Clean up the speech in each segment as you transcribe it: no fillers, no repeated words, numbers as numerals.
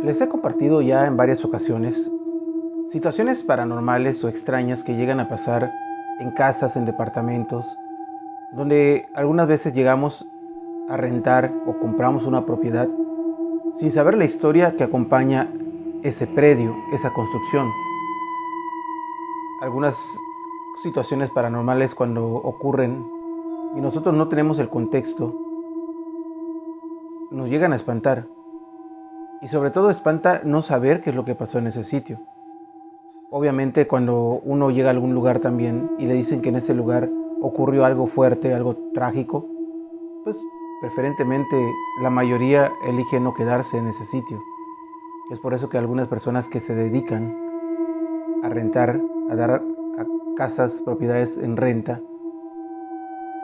Les he compartido ya en varias ocasiones situaciones paranormales o extrañas que llegan a pasar en casas, en departamentos, donde algunas veces llegamos a rentar o compramos una propiedad sin saber la historia que acompaña ese predio, esa construcción. Algunas situaciones paranormales cuando ocurren y nosotros no tenemos el contexto, nos llegan a espantar. Y sobre todo espanta no saber qué es lo que pasó en ese sitio. Obviamente cuando uno llega a algún lugar también y le dicen que en ese lugar ocurrió algo fuerte, algo trágico, pues preferentemente la mayoría elige no quedarse en ese sitio. Es por eso que algunas personas que se dedican a rentar, a dar a casas, propiedades en renta,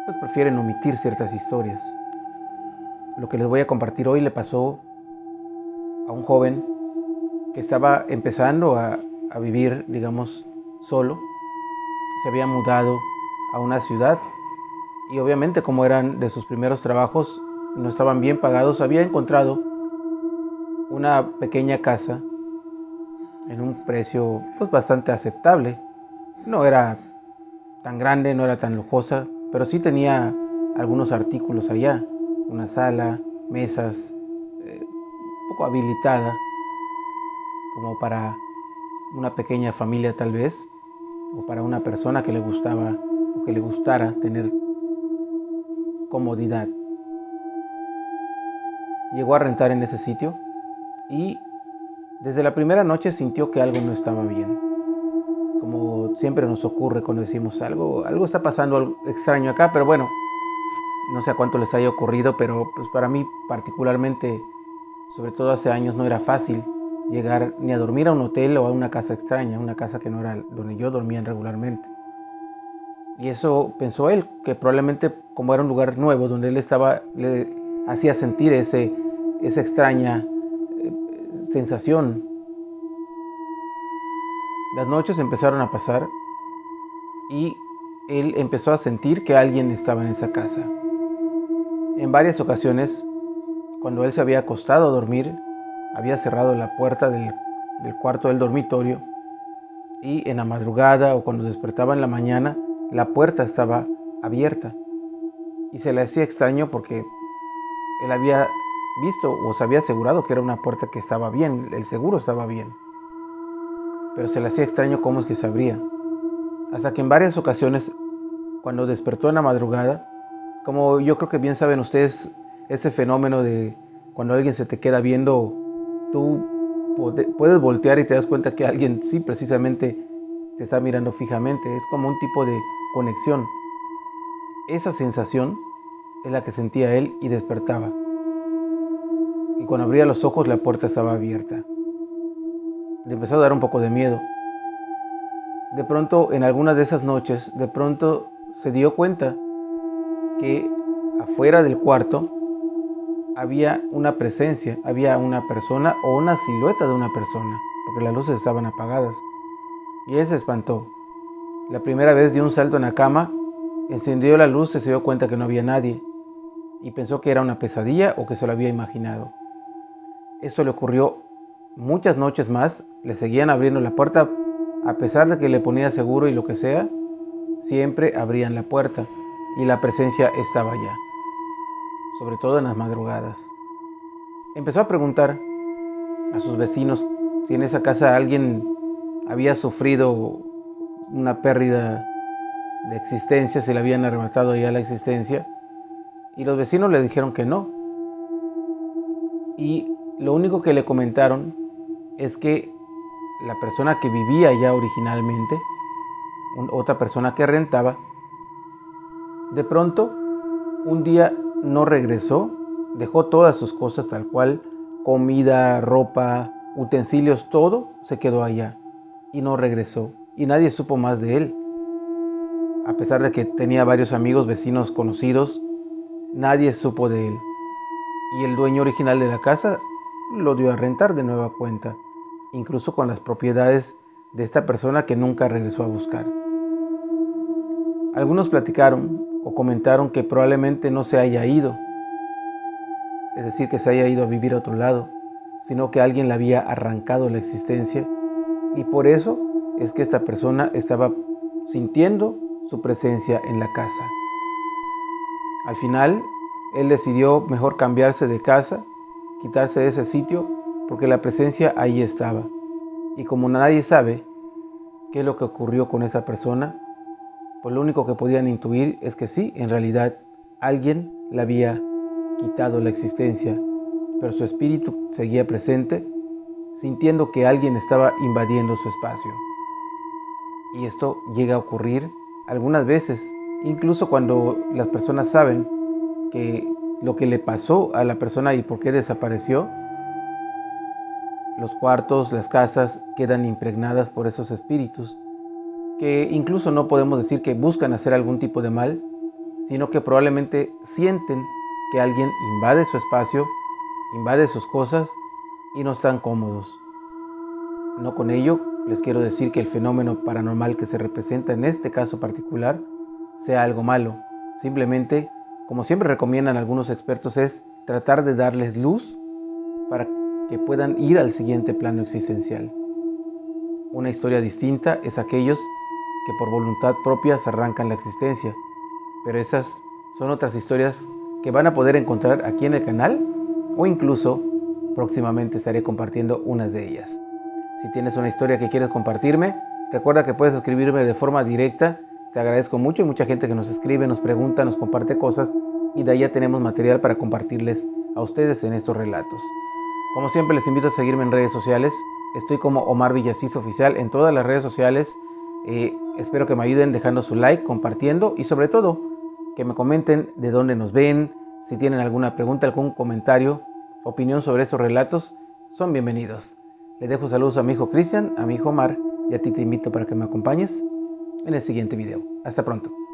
pues prefieren omitir ciertas historias. Lo que les voy a compartir hoy le pasó a un joven que estaba empezando a vivir, digamos, solo. Se había mudado a una ciudad y obviamente como eran de sus primeros trabajos, no estaban bien pagados, había encontrado una pequeña casa en un precio pues bastante aceptable. No era tan grande, no era tan lujosa, pero sí tenía algunos artículos allá, una sala, mesas, un poco habilitada como para una pequeña familia tal vez, o para una persona que le gustaba o que le gustara tener comodidad. Llegó a rentar en ese sitio y desde la primera noche sintió que algo no estaba bien. Como siempre nos ocurre cuando decimos algo está pasando algo extraño acá, pero bueno, no sé a cuánto les haya ocurrido, pero pues para mí particularmente, sobre todo hace años, no era fácil llegar ni a dormir a un hotel o a una casa extraña, una casa que no era donde yo dormía regularmente. Y eso pensó él, que probablemente como era un lugar nuevo donde él estaba, le hacía sentir esa extraña sensación. Las noches empezaron a pasar y él empezó a sentir que alguien estaba en esa casa. En varias ocasiones, cuando él se había acostado a dormir, había cerrado la puerta del cuarto del dormitorio y en la madrugada o cuando despertaba en la mañana, la puerta estaba abierta. Y se le hacía extraño porque él había visto o se había asegurado que era una puerta que estaba bien, el seguro estaba bien. Pero se le hacía extraño cómo es que se abría. Hasta que en varias ocasiones, cuando despertó en la madrugada, como yo creo que bien saben ustedes, ese fenómeno de cuando alguien se te queda viendo, tú puedes voltear y te das cuenta que alguien sí precisamente te está mirando fijamente. Es como un tipo de conexión. Esa sensación es la que sentía él y despertaba. Y cuando abría los ojos la puerta estaba abierta. Le empezó a dar un poco de miedo. De pronto, en algunas de esas noches, de pronto se dio cuenta que afuera del cuarto había una presencia, había una persona o una silueta de una persona, porque las luces estaban apagadas. Y él se espantó. La primera vez dio un salto en la cama, encendió la luz y se dio cuenta que no había nadie. Y pensó que era una pesadilla o que se lo había imaginado. Esto le ocurrió muchas noches más, le seguían abriendo la puerta, a pesar de que le ponía seguro y lo que sea, siempre abrían la puerta y la presencia estaba allá, sobre todo en las madrugadas. Empezó a preguntar a sus vecinos si en esa casa alguien había sufrido una pérdida de existencia, si le habían arrebatado ya la existencia, y los vecinos le dijeron que no. Y lo único que le comentaron es que la persona que vivía ya originalmente, otra persona que rentaba, de pronto un día no regresó, dejó todas sus cosas tal cual, comida, ropa, utensilios, todo se quedó allá y no regresó. Y nadie supo más de él. A pesar de que tenía varios amigos, vecinos, conocidos, nadie supo de él. Y el dueño original de la casa lo dio a rentar de nueva cuenta, incluso con las propiedades de esta persona que nunca regresó a buscar. Algunos platicaron o comentaron que probablemente no se haya ido, es decir, que se haya ido a vivir a otro lado, sino que alguien le había arrancado la existencia, y por eso es que esta persona estaba sintiendo su presencia en la casa. Al final, él decidió mejor cambiarse de casa, quitarse de ese sitio, porque la presencia ahí estaba. Y como nadie sabe qué es lo que ocurrió con esa persona, pues lo único que podían intuir es que sí, en realidad alguien le había quitado la existencia, pero su espíritu seguía presente, sintiendo que alguien estaba invadiendo su espacio. Y esto llega a ocurrir algunas veces, incluso cuando las personas saben que lo que le pasó a la persona y por qué desapareció, los cuartos, las casas quedan impregnadas por esos espíritus, que incluso no podemos decir que buscan hacer algún tipo de mal, sino que probablemente sienten que alguien invade su espacio, invade sus cosas y no están cómodos. No con ello les quiero decir que el fenómeno paranormal que se representa en este caso particular sea algo malo. Simplemente, como siempre recomiendan algunos expertos, es tratar de darles luz para que puedan ir al siguiente plano existencial. Una historia distinta es aquellos que por voluntad propia se arrancan la existencia, pero esas son otras historias que van a poder encontrar aquí en el canal, o incluso próximamente estaré compartiendo unas de ellas. Si tienes una historia que quieres compartirme, recuerda que puedes escribirme de forma directa. Te agradezco mucho. Hay mucha gente que nos escribe, nos pregunta, nos comparte cosas, y de ahí ya tenemos material para compartirles a ustedes en estos relatos. Como siempre, les invito a seguirme en redes sociales. Estoy como Omar Villasís Oficial en todas las redes sociales. Espero que me ayuden dejando su like, compartiendo, y sobre todo que me comenten de dónde nos ven. Si tienen alguna pregunta, algún comentario, opinión sobre estos relatos, son bienvenidos. Les dejo saludos a mi hijo Cristian, a mi hijo Omar, y a ti te invito para que me acompañes en el siguiente video. Hasta pronto.